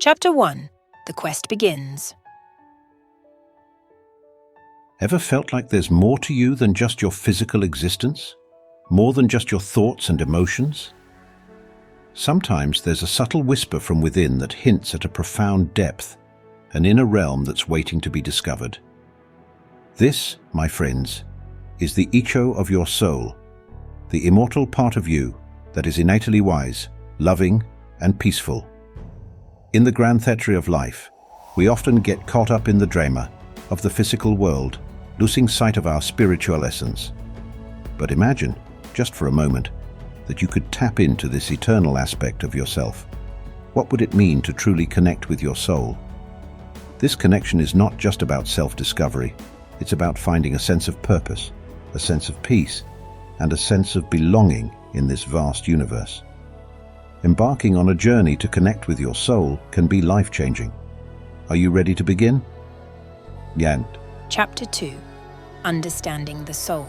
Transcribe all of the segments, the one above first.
Chapter 1. The Quest Begins. Ever felt like there's more to you than just your physical existence? More than just your thoughts and emotions? Sometimes there's a subtle whisper from within that hints at a profound depth, an inner realm that's waiting to be discovered. This, my friends, is the echo of your soul, the immortal part of you that is innately wise, loving, and peaceful. In the grand theatre of life, we often get caught up in the drama of the physical world, losing sight of our spiritual essence. But imagine, just for a moment, that you could tap into this eternal aspect of yourself. What would it mean to truly connect with your soul? This connection is not just about self-discovery. It's about finding a sense of purpose, a sense of peace, and a sense of belonging in this vast universe. Embarking on a journey to connect with your soul can be life-changing. Are you ready to begin? And Chapter 2. Understanding the Soul.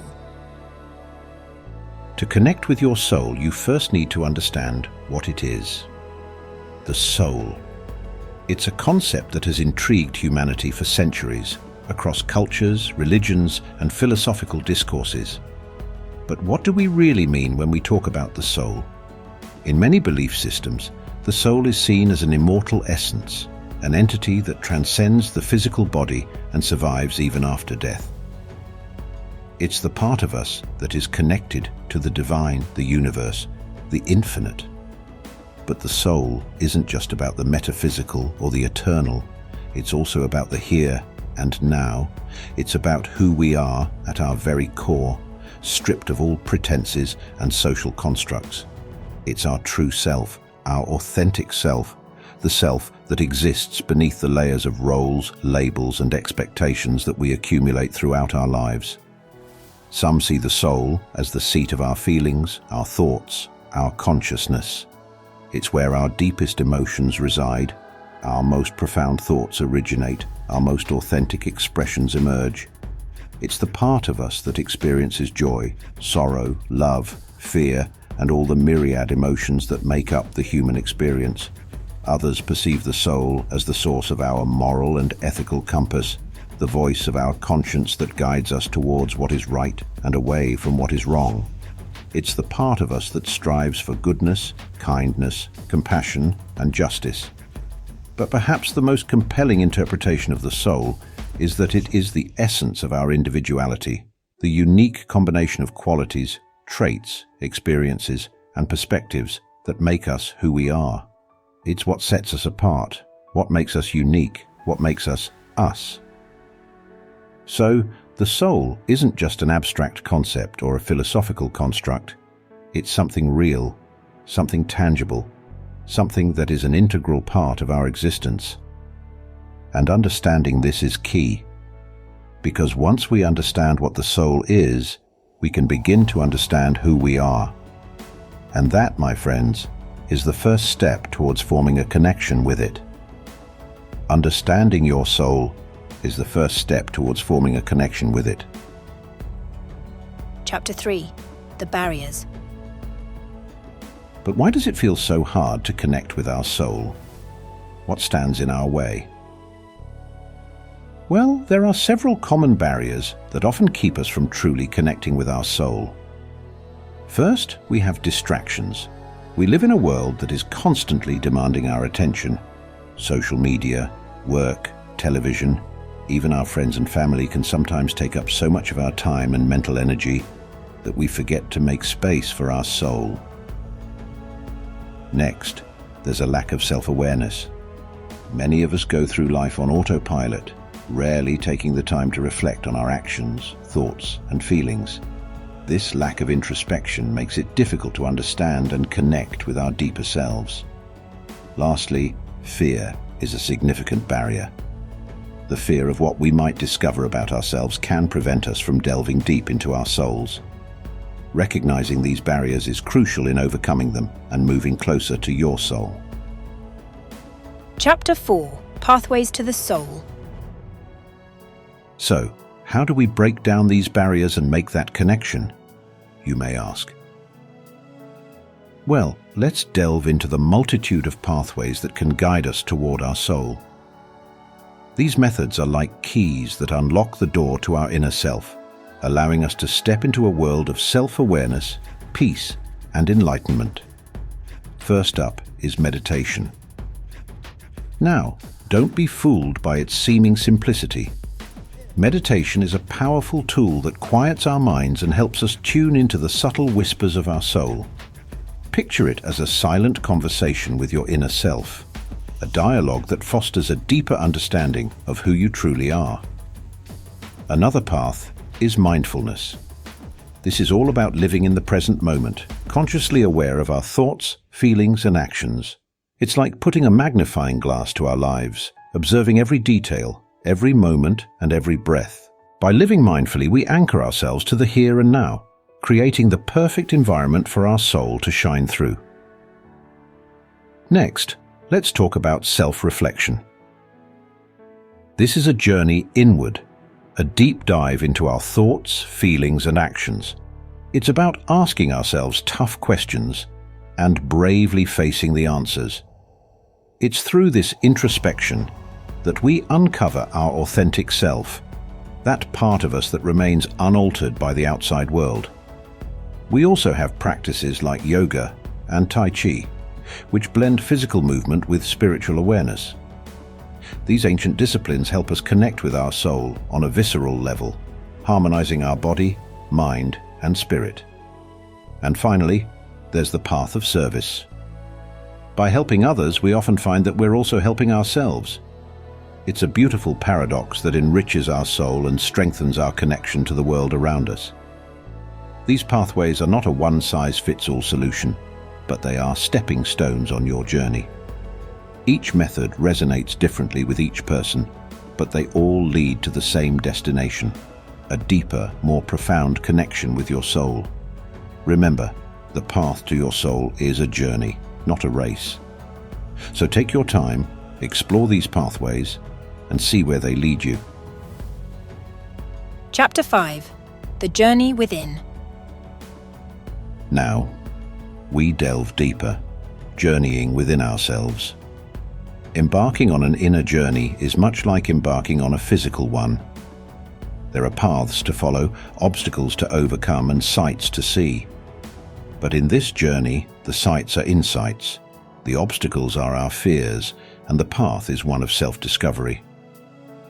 to connect with your soul, you first need to understand what it is. The soul. It's a concept that has intrigued humanity for centuries, across cultures, religions, and philosophical discourses. But what do we really mean when we talk about the soul? In many belief systems, the soul is seen as an immortal essence, an entity that transcends the physical body and survives even after death. It's the part of us that is connected to the divine, the universe, the infinite. But the soul isn't just about the metaphysical or the eternal. It's also about the here and now. It's about who we are at our very core, stripped of all pretenses and social constructs. It's our true self, our authentic self, the self that exists beneath the layers of roles, labels, and expectations that we accumulate throughout our lives. Some see the soul as the seat of our feelings, our thoughts, our consciousness. It's where our deepest emotions reside, our most profound thoughts originate, our most authentic expressions emerge. It's the part of us that experiences joy, sorrow, love, fear, and all the myriad emotions that make up the human experience. Others perceive the soul as the source of our moral and ethical compass, the voice of our conscience that guides us towards what is right and away from what is wrong. It's the part of us that strives for goodness, kindness, compassion, and justice. But perhaps the most compelling interpretation of the soul is that it is the essence of our individuality, the unique combination of qualities, traits, experiences, and perspectives that make us who we are. It's what sets us apart, what makes us unique, what makes us us. So, the soul isn't just an abstract concept or a philosophical construct. It's something real, something tangible, something that is an integral part of our existence. And understanding this is key, because once we understand what the soul is, we can begin to understand who we are. And that, my friends, is the first step towards forming a connection with it. Understanding your soul is the first step towards forming a connection with it. Chapter 3. The Barriers. But why does it feel so hard to connect with our soul? What stands in our way? Well, there are several common barriers that often keep us from truly connecting with our soul. First, we have distractions. We live in a world that is constantly demanding our attention. Social media, work, television, even our friends and family can sometimes take up so much of our time and mental energy that we forget to make space for our soul. Next, there's a lack of self-awareness. Many of us go through life on autopilot, rarely taking the time to reflect on our actions, thoughts, and feelings. This lack of introspection makes it difficult to understand and connect with our deeper selves. Lastly, fear is a significant barrier. The fear of what we might discover about ourselves can prevent us from delving deep into our souls. Recognizing these barriers is crucial in overcoming them and moving closer to your soul. Chapter 4. Pathways to the Soul. So, how do we break down these barriers and make that connection, you may ask? Well, let's delve into the multitude of pathways that can guide us toward our soul. These methods are like keys that unlock the door to our inner self, allowing us to step into a world of self-awareness, peace, and enlightenment. First up is meditation. Now, don't be fooled by its seeming simplicity. Meditation is a powerful tool that quiets our minds and helps us tune into the subtle whispers of our soul. Picture it as a silent conversation with your inner self, a dialogue that fosters a deeper understanding of who you truly are. Another path is mindfulness. This is all about living in the present moment, consciously aware of our thoughts, feelings, and actions. It's like putting a magnifying glass to our lives, observing every detail, every moment, and every breath. By living mindfully, we anchor ourselves to the here and now, creating the perfect environment for our soul to shine through. Next, let's talk about self-reflection. This is a journey inward, a deep dive into our thoughts, feelings, and actions. It's about asking ourselves tough questions and bravely facing the answers. It's through this introspection that we uncover our authentic self, that part of us that remains unaltered by the outside world. We also have practices like yoga and Tai Chi, which blend physical movement with spiritual awareness. These ancient disciplines help us connect with our soul on a visceral level, harmonizing our body, mind, and spirit. And finally, there's the path of service. By helping others, we often find that we're also helping ourselves. It's a beautiful paradox that enriches our soul and strengthens our connection to the world around us. These pathways are not a one-size-fits-all solution, but they are stepping stones on your journey. Each method resonates differently with each person, but they all lead to the same destination, a deeper, more profound connection with your soul. Remember, the path to your soul is a journey, not a race. So take your time, explore these pathways, and see where they lead you. Chapter 5. The Journey Within. Now, we delve deeper, journeying within ourselves. Embarking on an inner journey is much like embarking on a physical one. There are paths to follow, obstacles to overcome, and sights to see. But in this journey, the sights are insights, the obstacles are our fears, and the path is one of self-discovery.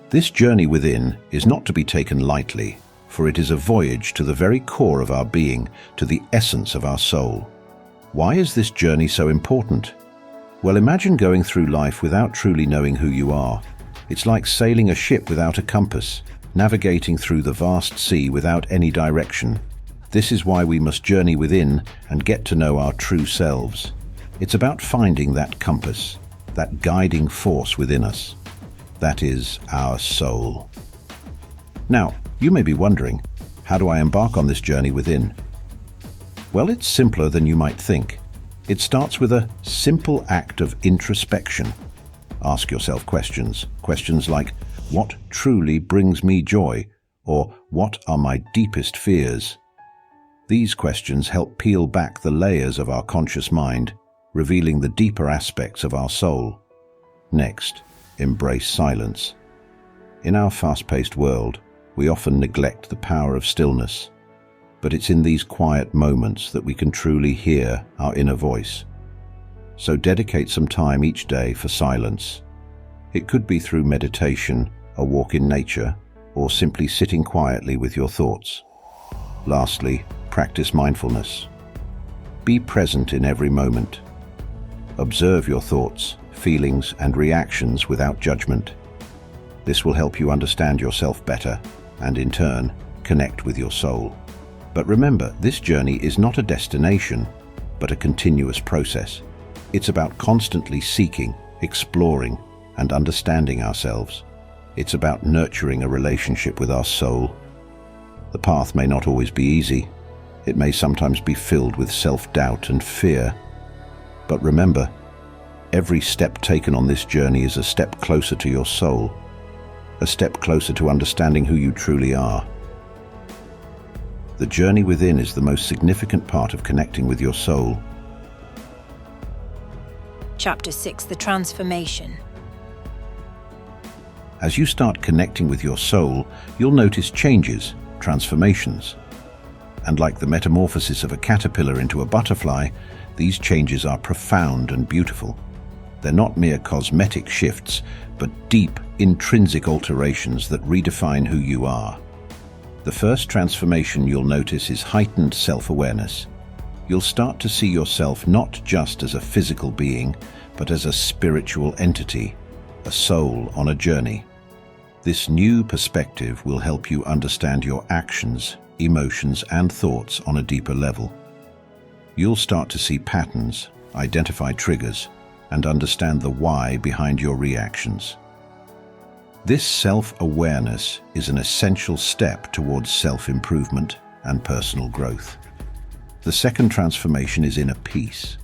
This journey within is not to be taken lightly, for it is a voyage to the very core of our being, to the essence of our soul. Why is this journey so important? Well, imagine going through life without truly knowing who you are. It's like sailing a ship without a compass, navigating through the vast sea without any direction. This is why we must journey within and get to know our true selves. It's about finding that compass, that guiding force within us. That is our soul. Now, you may be wondering, how do I embark on this journey within? Well, it's simpler than you might think. It starts with a simple act of introspection. Ask yourself questions. Questions like, what truly brings me joy? Or what are my deepest fears? These questions help peel back the layers of our conscious mind, revealing the deeper aspects of our soul. Next, embrace silence. In our fast-paced world, we often neglect the power of stillness, but it's in these quiet moments that we can truly hear our inner voice. So dedicate some time each day for silence. It could be through meditation, a walk in nature, or simply sitting quietly with your thoughts. Lastly, practice mindfulness. Be present in every moment. Observe your thoughts, feelings, and reactions without judgment. This will help you understand yourself better and, in turn, connect with your soul. But remember, this journey is not a destination, but a continuous process. It's about constantly seeking, exploring, and understanding ourselves. It's about nurturing a relationship with our soul. The path may not always be easy. It may sometimes be filled with self-doubt and fear. But remember, every step taken on this journey is a step closer to your soul, a step closer to understanding who you truly are. The journey within is the most significant part of connecting with your soul. Chapter 6: The Transformation. As you start connecting with your soul, you'll notice changes, transformations. And like the metamorphosis of a caterpillar into a butterfly, these changes are profound and beautiful. They're not mere cosmetic shifts, but deep, intrinsic alterations that redefine who you are. The first transformation you'll notice is heightened self-awareness. You'll start to see yourself not just as a physical being, but as a spiritual entity, a soul on a journey. This new perspective will help you understand your actions, emotions, and thoughts on a deeper level. You'll start to see patterns, identify triggers, and understand the why behind your reactions. This self-awareness is an essential step towards self-improvement and personal growth. The second transformation is inner peace.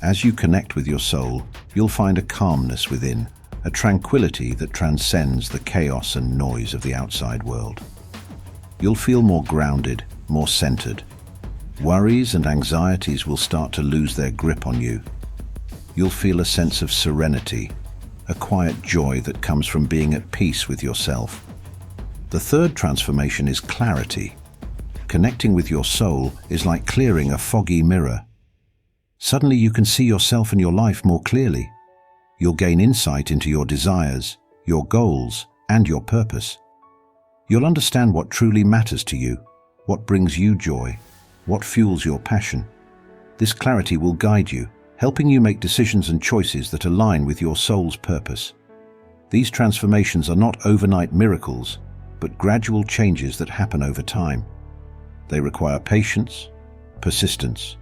As you connect with your soul, you'll find a calmness within, a tranquility that transcends the chaos and noise of the outside world. You'll feel more grounded, more centered. Worries and anxieties will start to lose their grip on you. You'll feel a sense of serenity, a quiet joy that comes from being at peace with yourself. The third transformation is clarity. Connecting with your soul is like clearing a foggy mirror. Suddenly you can see yourself and your life more clearly. You'll gain insight into your desires, your goals, and your purpose. You'll understand what truly matters to you, what brings you joy, what fuels your passion. This clarity will guide you, helping you make decisions and choices that align with your soul's purpose. These transformations are not overnight miracles, but gradual changes that happen over time. They require patience, persistence,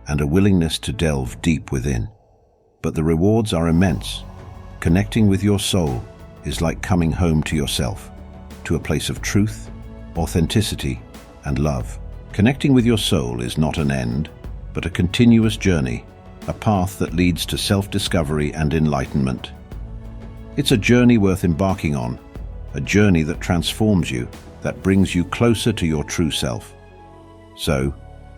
and a willingness to delve deep within. But the rewards are immense. Connecting with your soul is like coming home to yourself, to a place of truth, authenticity, and love. Connecting with your soul is not an end, but a continuous journey, a path that leads to self-discovery and enlightenment. It's a journey worth embarking on, a journey that transforms you, that brings you closer to your true self. So,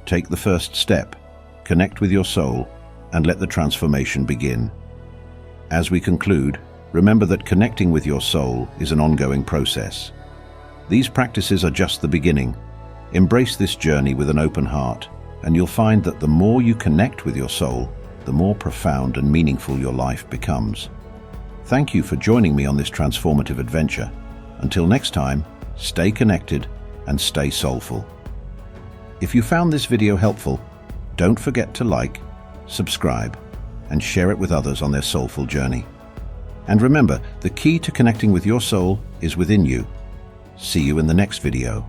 take the first step, connect with your soul, and let the transformation begin. As we conclude, remember that connecting with your soul is an ongoing process. These practices are just the beginning. Embrace this journey with an open heart, and you'll find that the more you connect with your soul, the more profound and meaningful your life becomes. Thank you for joining me on this transformative adventure. Until next time, stay connected and stay soulful. If you found this video helpful, don't forget to like, subscribe, and share it with others on their soulful journey. And remember, the key to connecting with your soul is within you. See you in the next video.